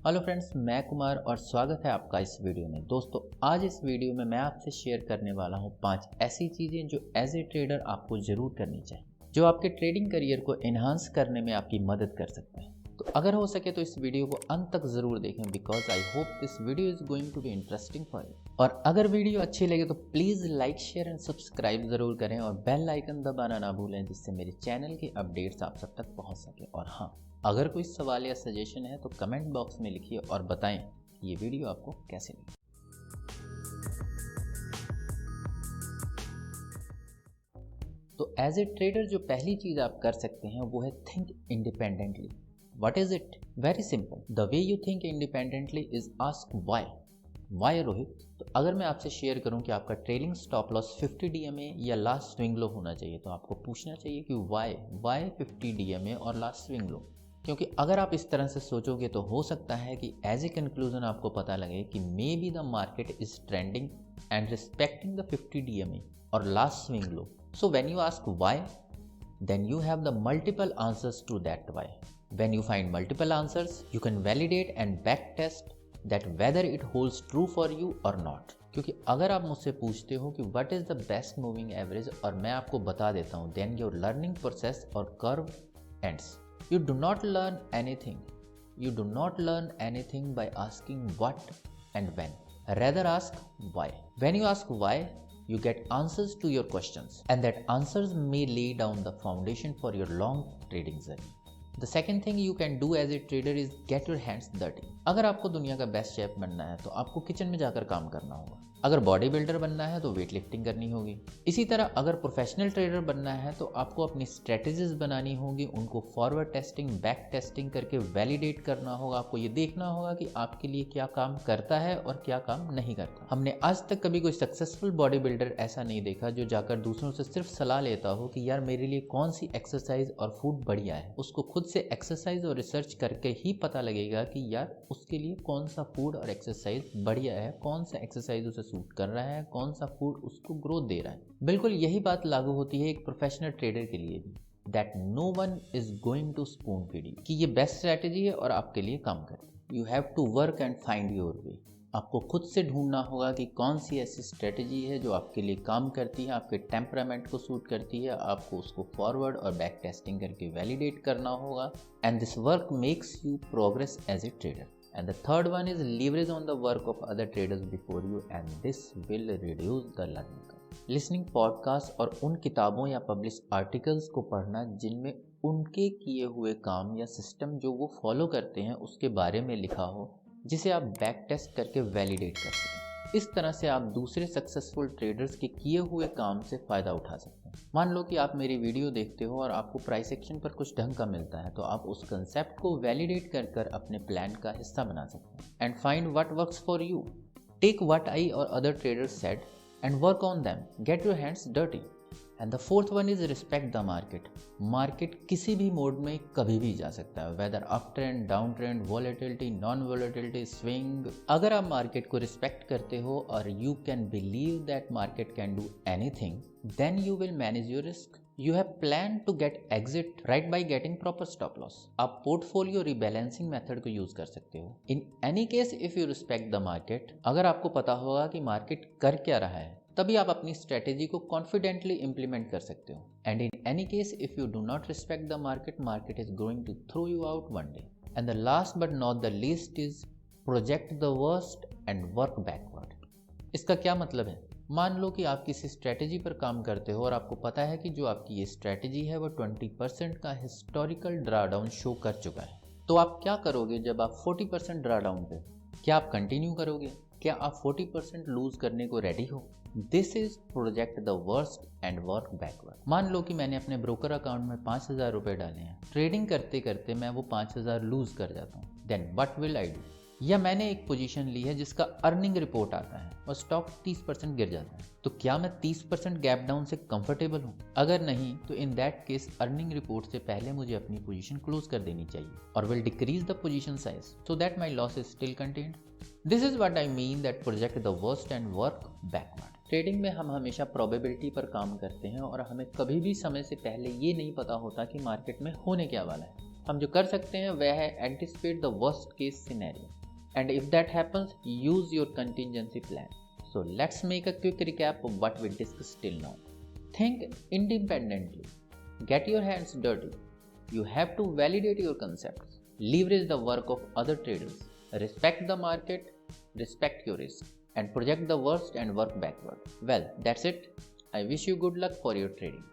Hello friends, मैं कुमार और स्वागत है आपका इस वीडियो में। दोस्तों, आज इस वीडियो में मैं आपसे शेयर करने वाला हूं 5 ऐसी चीज़ें जो एज ए ट्रेडर आपको ज़रूर करनी चाहिए, जो आपके ट्रेडिंग करियर को एनहांस करने में आपकी मदद कर सकते हैं। तो अगर हो सके तो इस वीडियो को अंत तक ज़रूर देखें, because I hope this video is going to be interesting for you. और अगर वीडियो अच्छी लगे तो please like, share and subscribe ज़रूर करें और बेल आइकन दबाना ना भूलें, जिससे मेरे चैनल के अपडेट्स आप सब तक पहुँच सके। और हाँ, अगर कोई सवाल या सजेशन है तो कमेंट बॉक्स में लिखिए और बताएं कि ये वीडियो आपको कैसे लगी। तो एज ए ट्रेडर जो पहली चीज़ आप कर सकते हैं वो है think independently. What is it? Very simple. The way you think independently is ask why. Why Rohit? तो अगर मैं आपसे शेयर करूं कि आपका ट्रेलिंग स्टॉप लॉस 50 DMA या लास्ट स्विंग लो होना चाहिए, तो आपको पूछना चाहिए कि वाई 50 DMA और लास्ट स्विंग लो। क्योंकि अगर आप इस तरह से सोचोगे तो हो सकता है कि एज ए कंक्लूजन आपको पता लगे कि may be the market is trending and respecting the 50 DMA और last swing low. So when you ask why, then you have the multiple answers to that why. When you find multiple answers, you can validate and backtest that whether it holds true for you or not. क्योंकि अगर आप मुझसे पूछते हो कि what is the best moving average और मैं आपको बता देता हूँ, then your learning process or curve ends. You do not learn anything. You do not learn anything by asking what and when. Rather ask why. When you ask why, you get answers to your questions, and that answers may lay down the foundation for your long trading journey. The second thing you can do as a trader is get your hands dirty. अगर आपको दुनिया का best chef बनना है तो आपको kitchen में जाकर काम करना होगा। अगर बॉडी बिल्डर बनना है तो वेट लिफ्टिंग करनी होगी। इसी तरह अगर प्रोफेशनल ट्रेडर बनना है तो आपको अपनी स्ट्रेटेजीज बनानी होगी, उनको फॉरवर्ड टेस्टिंग, बैक टेस्टिंग करके वैलिडेट करना होगा। आपको ये देखना होगा कि आपके लिए क्या काम करता है और क्या काम नहीं करता। हमने आज तक कभी कोई सक्सेसफुल बॉडी बिल्डर ऐसा नहीं देखा जो जाकर दूसरों से सिर्फ सलाह लेता हो कि यार मेरे लिए कौन सी एक्सरसाइज और फूड बढ़िया है। उसको खुद से एक्सरसाइज और रिसर्च करके ही पता लगेगा कि यार उसके लिए कौन सा फूड और एक्सरसाइज बढ़िया है, कौन सा एक्सरसाइज उसे सूट कर रहा है, कौन सा फूड उसको ग्रोथ दे रहा है। बिल्कुल यही बात लागू होती है एक प्रोफेशनल ट्रेडर के लिए भी, that no one is going to spoon feed you, कि ये बेस्ट स्ट्रैटेजी है और आपके लिए काम करती है। You have to work and find your way. आपको खुद से ढूंढना होगा कि कौन सी ऐसी स्ट्रेटेजी है जो आपके लिए काम करती है, आपके टेम्परामेंट को सूट करती है। आपको उसको फॉरवर्ड और बैक टेस्टिंग करके वैलिडेट करना होगा, and this work makes you progress as a trader. And the third one is leverage on the work of other traders before you, and this will reduce the learning curve. Listening podcast और उन किताबों या publish articles को पढ़ना जिनमें उनके किए हुए काम या सिस्टम जो वो फॉलो करते हैं उसके बारे में लिखा हो, जिसे आप बैक टेस्ट करके वैलिडेट कर सकें। इस तरह से आप दूसरे सक्सेसफुल ट्रेडर्स के किए हुए काम से फ़ायदा उठा सकते हैं। मान लो कि आप मेरी वीडियो देखते हो और आपको प्राइस एक्शन पर कुछ ढंग का मिलता है, तो आप उस कंसेप्ट को वैलिडेट कर कर अपने प्लान का हिस्सा बना सकते हैं। And find what works for you. Take what I और other traders said and work on them. Get your hands dirty. And the fourth one is respect the market. Market किसी भी मोड में कभी भी जा सकता है, whether up trend, down trend, volatility, non volatility, swing. अगर आप मार्केट को रिस्पेक्ट करते हो और you can believe that market can do anything, then you will manage your risk. You have planned to get exit right by getting proper stop loss. आप portfolio rebalancing method को use कर सकते हो. इन any case if you respect the market, अगर आपको पता होगा कि मार्केट कर क्या रहा है, तभी आप अपनी स्ट्रेटेजी को कॉन्फिडेंटली इंप्लीमेंट कर सकते हो. And in any case if you do not respect the market, market is going to throw you out one day. And the last but not the least is project the worst and work backward. इसका क्या मतलब है? मान लो कि आप किसी strategy पर काम करते हो और आपको पता है कि जो आपकी ये स्ट्रेटेजी है वो 20% का हिस्टोरिकल ड्राडाउन शो कर चुका है. तो आप क्या करोगे जब आप 40% ड्राडाउन पे? क्या आप कंटिन्यू करोगे? क्या आप 40% लूज करने को रेडी हो? This is project the worst and work backward. मान लो कि मैंने अपने ब्रोकर अकाउंट में 5,000 रुपये डाले हैं. ट्रेडिंग करते करते मैं वो 5,000 लूज कर जाता हूँ. Then what will I do? या मैंने एक पोजीशन ली है जिसका अर्निंग रिपोर्ट आता है और स्टॉक 30% गिर जाता है, तो क्या मैं 30% गैप डाउन से कंफर्टेबल हूँ? अगर नहीं, तो in that case earning report से पहले मुझे अपनी पोजीशन क्लोज कर देनी चाहिए और will decrease the position size so that my loss is still contained. This is what I mean that project the worst and work backward. Trading में हम हमेशा प्रोबेबिलिटी पर काम करते हैं और हमें कभी भी समय से पहले ये नहीं पता होता कि मार्केट में होने क्या वाला है. हम जो कर सकते हैं वह है anticipate the worst case scenario and if that happens use your contingency plan. So let's make a quick recap of what we discussed till now. Think independently. Get your hands dirty. You have to validate your concepts. Leverage the work of other traders. Respect the market. Respect your risk. And project the worst and work backward. Well, that's it. I wish you good luck for your trading.